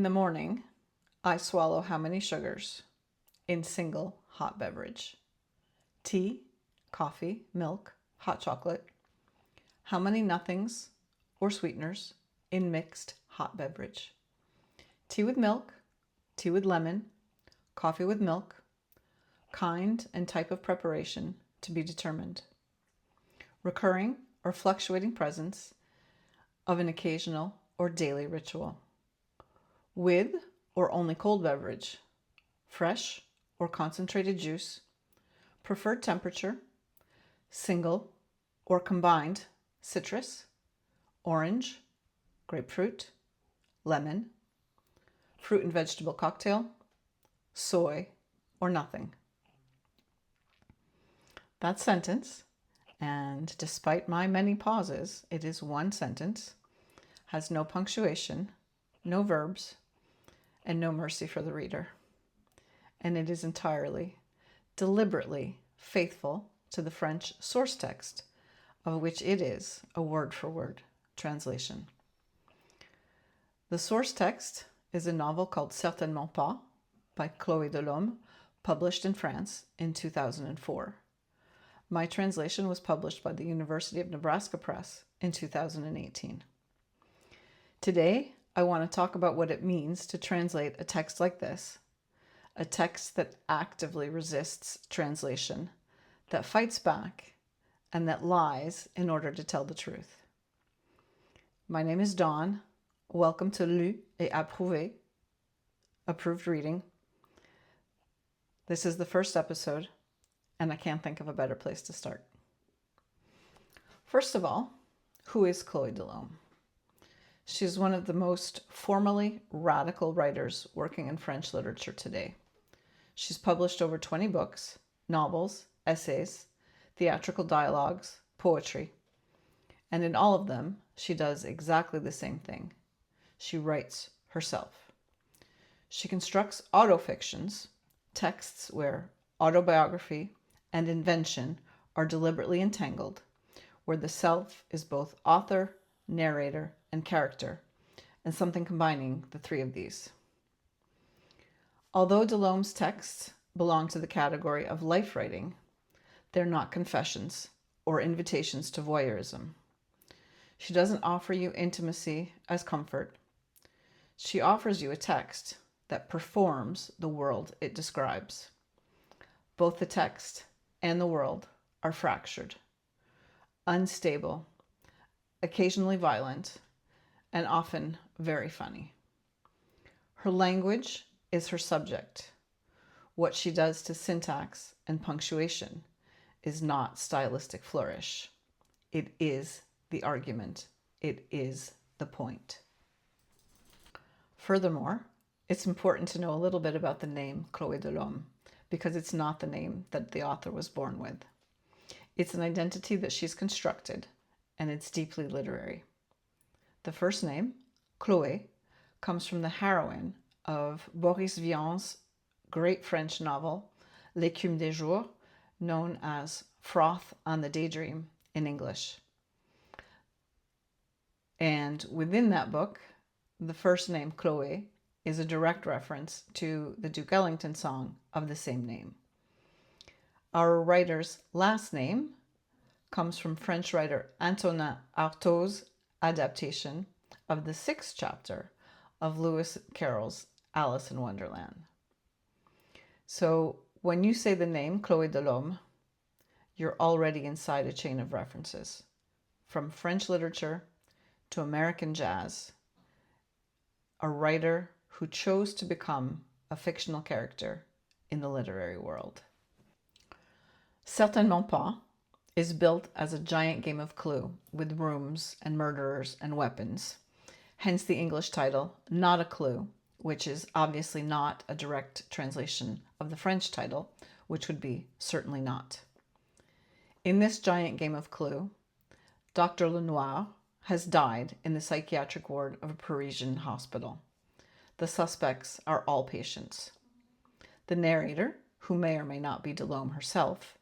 In the morning, I swallow how many sugars in single hot beverage? Tea, coffee, milk, hot chocolate. How many nothings or sweeteners in mixed hot beverage? Tea with milk, tea with lemon, coffee with milk, kind and type of preparation to be determined. Recurring or fluctuating presence of an occasional or daily ritual. With or only cold beverage, fresh or concentrated juice, preferred temperature, single or combined citrus, orange, grapefruit, lemon, fruit and vegetable cocktail, soy, or nothing. That sentence, and despite my many pauses, it is one sentence, has no punctuation, no verbs, and no mercy for the reader. And it is entirely, deliberately faithful to the French source text, of which it is a word-for-word translation. The source text is a novel called Certainement pas by Chloé Delaume, published in France in 2004. My translation was published by the University of Nebraska Press in 2018. Today, I want to talk about what it means to translate a text like this, a text that actively resists translation, that fights back, and that lies in order to tell the truth. My name is Dawn. Welcome to Lu et Approuvé, approved reading. This is the first episode, and I can't think of a better place to start. First of all, who is Chloé Delaume? She's one of the most formally radical writers working in French literature today. She's published over 20 books, novels, essays, theatrical dialogues, poetry. And in all of them, she does exactly the same thing. She writes herself. She constructs autofictions, texts where autobiography and invention are deliberately entangled, where the self is both author, narrator, and character, and something combining the three of these. Although Delaume's texts belong to the category of life writing, they're not confessions or invitations to voyeurism. She doesn't offer you intimacy as comfort. She offers you a text that performs the world it describes. Both the text and the world are fractured, unstable, occasionally violent, and often very funny. Her language is her subject. What she does to syntax and punctuation is not stylistic flourish. It is the argument. It is the point. Furthermore, it's important to know a little bit about the name Chloé Delaume, because it's not the name that the author was born with. It's an identity that she's constructed, and it's deeply literary. The first name, Chloé, comes from the heroine of Boris Vian's great French novel, L'écume des jours, known as Froth on the Daydream in English. And within that book, the first name, Chloé, is a direct reference to the Duke Ellington song of the same name. Our writer's last name comes from French writer Antonin Artaud's adaptation of the 6th chapter of Lewis Carroll's Alice in Wonderland. So when you say the name Chloé Delaume, you're already inside a chain of references, from French literature to American jazz, a writer who chose to become a fictional character in the literary world. Certainement pas is built as a giant game of Clue with rooms and murderers and weapons, hence the English title, Not a Clue, which is obviously not a direct translation of the French title, which would be Certainly Not. In this giant game of Clue, Dr. Lenoir has died in the psychiatric ward of a Parisian hospital. The suspects are all patients. The narrator, who may or may not be Delaume herself,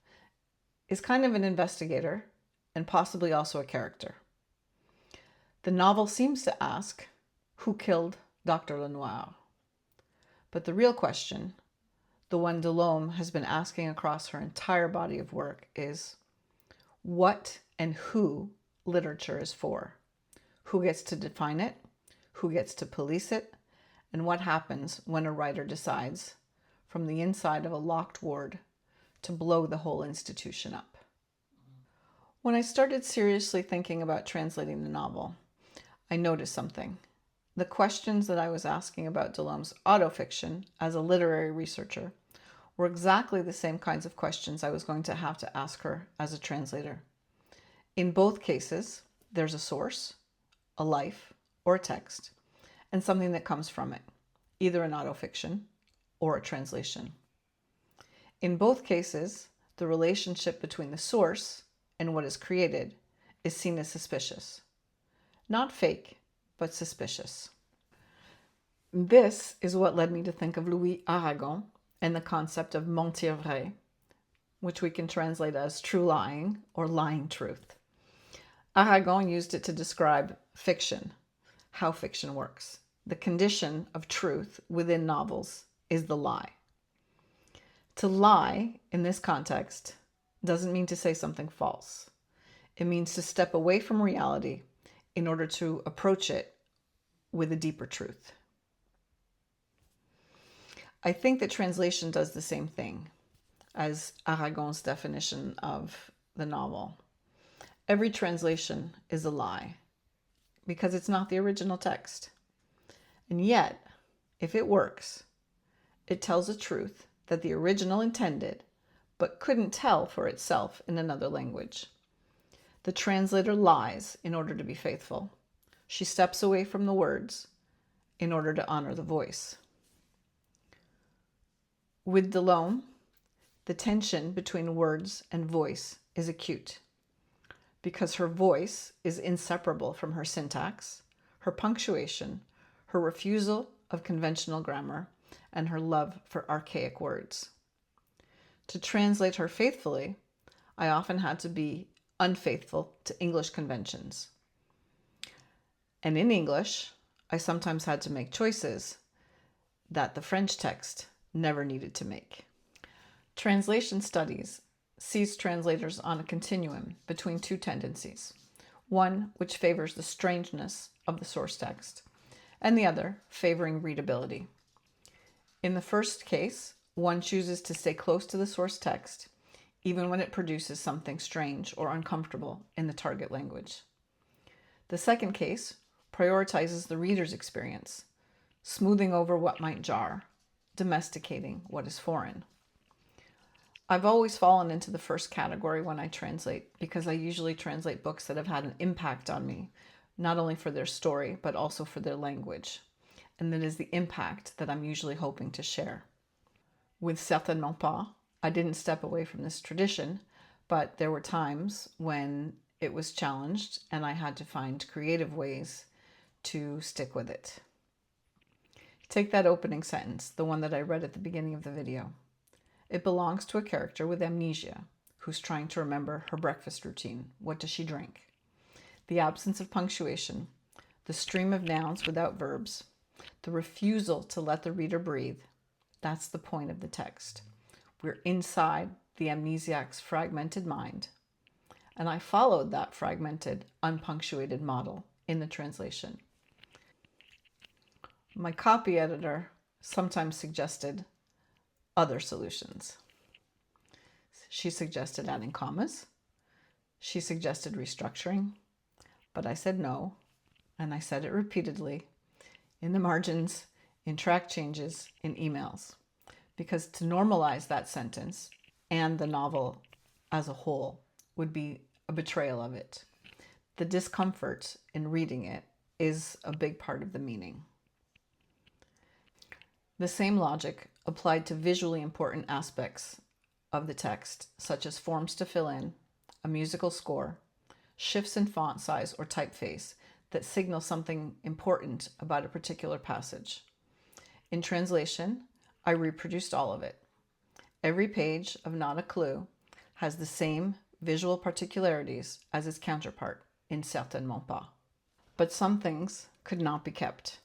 is kind of an investigator and possibly also a character. The novel seems to ask, who killed Dr. Lenoir. But the real question, the one Delaume has been asking across her entire body of work, is what and who literature is for. Who gets to define it? Who gets to police it? And what happens when a writer decides, from the inside of a locked ward, to blow the whole institution up? When I started seriously thinking about translating the novel, I noticed something. The questions that I was asking about Delaume's autofiction as a literary researcher were exactly the same kinds of questions I was going to have to ask her as a translator. In both cases, there's a source, a life, or a text, and something that comes from it, either an autofiction or a translation. In both cases, the relationship between the source and what is created is seen as suspicious. Not fake, but suspicious. This is what led me to think of Louis Aragon and the concept of mentir vrai, which we can translate as true lying or lying truth. Aragon used it to describe fiction, how fiction works. The condition of truth within novels is the lie. To lie, in this context, doesn't mean to say something false. It means to step away from reality in order to approach it with a deeper truth. I think that translation does the same thing as Aragon's definition of the novel. Every translation is a lie because it's not the original text. And yet, if it works, it tells a truth that the original intended but couldn't tell for itself in another language. The translator lies in order to be faithful. She steps away from the words in order to honor the voice. With Delaume, the tension between words and voice is acute because her voice is inseparable from her syntax, her punctuation, her refusal of conventional grammar, and her love for archaic words. To translate her faithfully, I often had to be unfaithful to English conventions. And in English, I sometimes had to make choices that the French text never needed to make. Translation studies sees translators on a continuum between two tendencies, one which favors the strangeness of the source text, and the other favoring readability. In the first case, one chooses to stay close to the source text, even when it produces something strange or uncomfortable in the target language. The second case prioritizes the reader's experience, smoothing over what might jar, domesticating what is foreign. I've always fallen into the first category when I translate because I usually translate books that have had an impact on me, not only for their story, but also for their language. And that is the impact that I'm usually hoping to share. With Certainement pas, I didn't step away from this tradition, but there were times when it was challenged and I had to find creative ways to stick with it. Take that opening sentence, the one that I read at the beginning of the video. It belongs to a character with amnesia who's trying to remember her breakfast routine. What does she drink? The absence of punctuation, the stream of nouns without verbs, the refusal to let the reader breathe. That's the point of the text. We're inside the amnesiac's fragmented mind. And I followed that fragmented, unpunctuated model in the translation. My copy editor sometimes suggested other solutions. She suggested adding commas. She suggested restructuring, but I said no, and I said it repeatedly in the margins, in track changes, in emails, because to normalize that sentence and the novel as a whole would be a betrayal of it. The discomfort in reading it is a big part of the meaning. The same logic applied to visually important aspects of the text, such as forms to fill in, a musical score, shifts in font size or typeface that signal something important about a particular passage. In translation, I reproduced all of it. Every page of Not a Clue has the same visual particularities as its counterpart in Certainement pas. But some things could not be kept.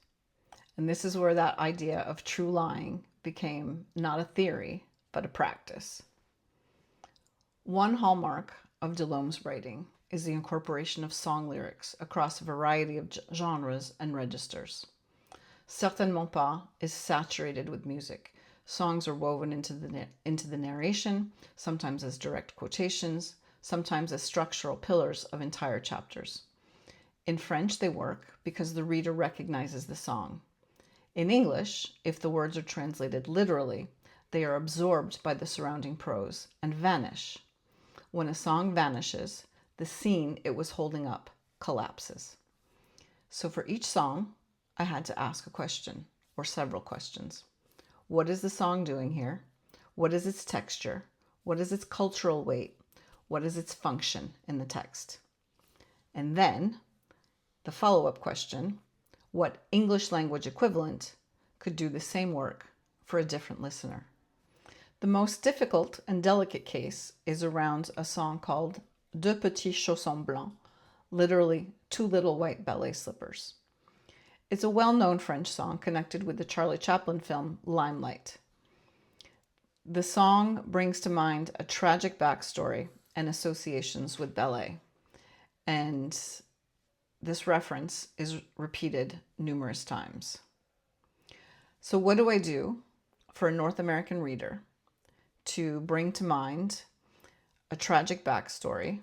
And this is where that idea of true lying became not a theory, but a practice. One hallmark of Delaume's writing is the incorporation of song lyrics across a variety of genres and registers. Certainement pas is saturated with music. Songs are woven into the narration, sometimes as direct quotations, sometimes as structural pillars of entire chapters. In French, they work because the reader recognizes the song. In English, if the words are translated literally, they are absorbed by the surrounding prose and vanish. When a song vanishes, the scene it was holding up collapses. So for each song, I had to ask a question, or several questions. What is the song doing here? What is its texture? What is its cultural weight? What is its function in the text? And then, the follow-up question, what English language equivalent could do the same work for a different listener? The most difficult and delicate case is around a song called Deux petits chaussons blancs, literally two little white ballet slippers. It's a well-known French song connected with the Charlie Chaplin film Limelight. The song brings to mind a tragic backstory and associations with ballet, and this reference is repeated numerous times. So what do I do for a North American reader to bring to mind a tragic backstory,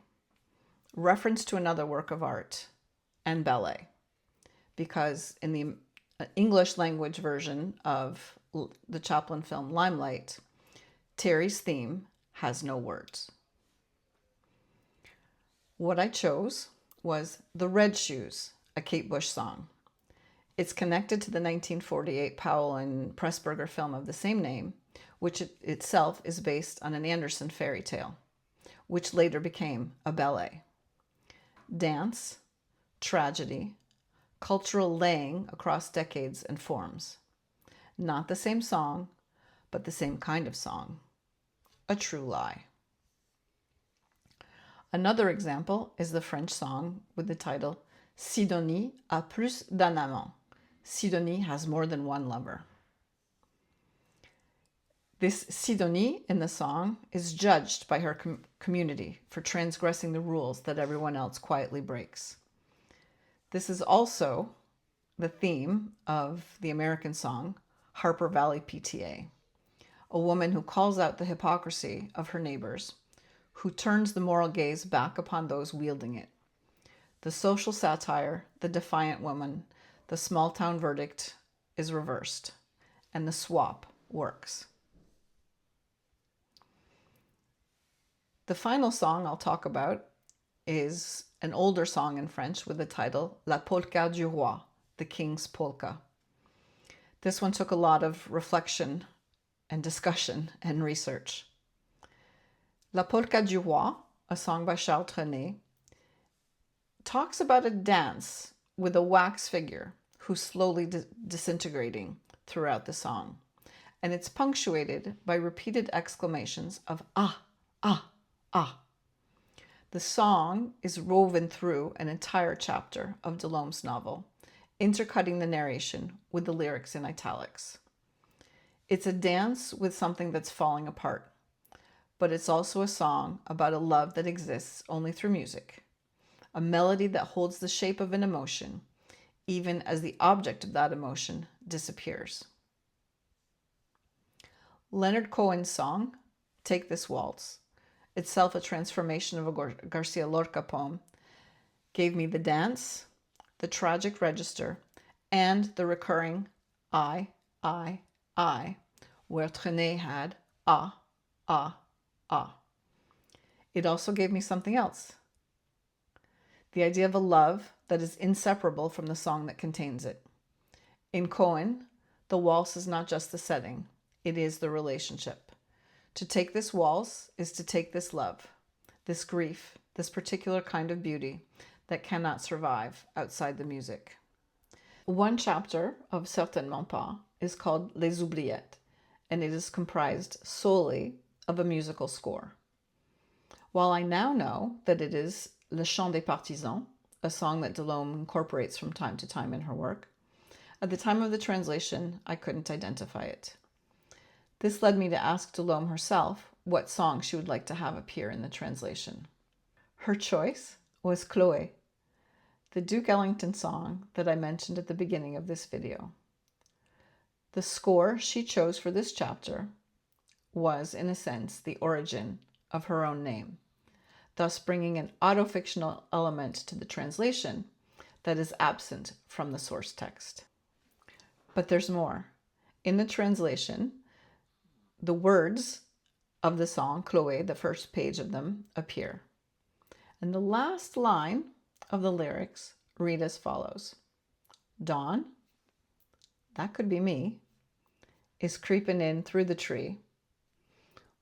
reference to another work of art, and ballet? Because in the English language version of the Chaplin film Limelight, Terry's theme has no words. What I chose was The Red Shoes, a Kate Bush song. It's connected to the 1948 Powell and Pressburger film of the same name, which itself is based on an Andersen fairy tale, which later became a ballet. Dance, tragedy, cultural laying across decades and forms. Not the same song, but the same kind of song. A true lie. Another example is the French song with the title Sidonie a plus d'un amant. Sidonie has more than one lover. This Sidonie in the song is judged by her community for transgressing the rules that everyone else quietly breaks. This is also the theme of the American song Harper Valley PTA, a woman who calls out the hypocrisy of her neighbors, who turns the moral gaze back upon those wielding it. The social satire, the defiant woman, the small town verdict is reversed, and the swap works. The final song I'll talk about is an older song in French with the title La Polka du Roi, the King's Polka. This one took a lot of reflection and discussion and research. La Polka du Roi, a song by Charles Trenet, talks about a dance with a wax figure who's slowly disintegrating throughout the song. And it's punctuated by repeated exclamations of ah, ah, ah. The song is woven through an entire chapter of Delaume's novel, intercutting the narration with the lyrics in italics. It's a dance with something that's falling apart, but it's also a song about a love that exists only through music, a melody that holds the shape of an emotion, even as the object of that emotion disappears. Leonard Cohen's song, Take This Waltz, itself a transformation of a Garcia Lorca poem, gave me the dance, the tragic register, and the recurring I, where Trenet had ah, ah, ah. It also gave me something else. The idea of a love that is inseparable from the song that contains it. In Cohen, the waltz is not just the setting, it is the relationship. To take this waltz is to take this love, this grief, this particular kind of beauty that cannot survive outside the music. One chapter of Certainement pas is called Les Oubliettes, and it is comprised solely of a musical score. While I now know that it is Le Chant des Partisans, a song that Delaume incorporates from time to time in her work, At the time of the translation, I couldn't identify it. This led me to ask Delaume herself what song she would like to have appear in the translation. Her choice was Chloé, the Duke Ellington song that I mentioned at the beginning of this video. The score she chose for this chapter was, in a sense, the origin of her own name, thus bringing an autofictional element to the translation that is absent from the source text. But there's more. In the translation, the words of the song, Chloé, the first page of them, appear. And the last line of the lyrics read as follows. Dawn, that could be me, is creeping in through the tree,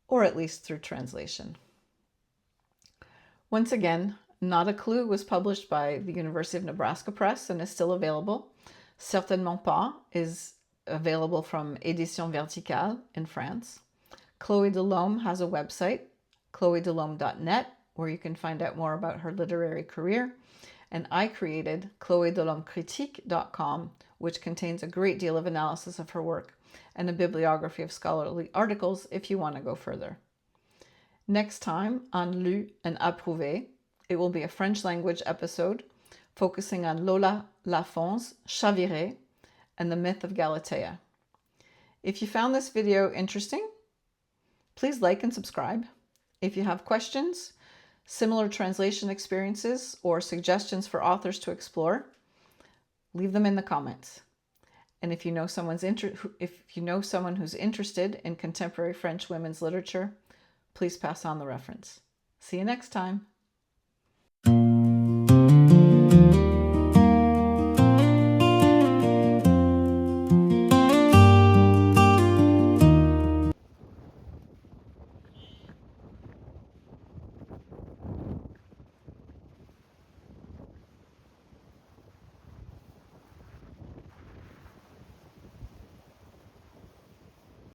or at least through translation. Once again, Not a Clue was published by the University of Nebraska Press and is still available. Certainement pas is available from Édition Verticale in France. Chloé Delaume has a website, chloedelaume.net, where you can find out more about her literary career. And I created chloedelaumekritique.com, which contains a great deal of analysis of her work and a bibliography of scholarly articles if you want to go further. Next time on Lu and Approuvé, it will be a French language episode focusing on Lola Lafon's Chaviré and the myth of Galatea. If you found this video interesting, please like and subscribe. If you have questions, similar translation experiences, or suggestions for authors to explore, leave them in the comments. And if you know someone who's interested in contemporary French women's literature, please pass on the reference. See you next time.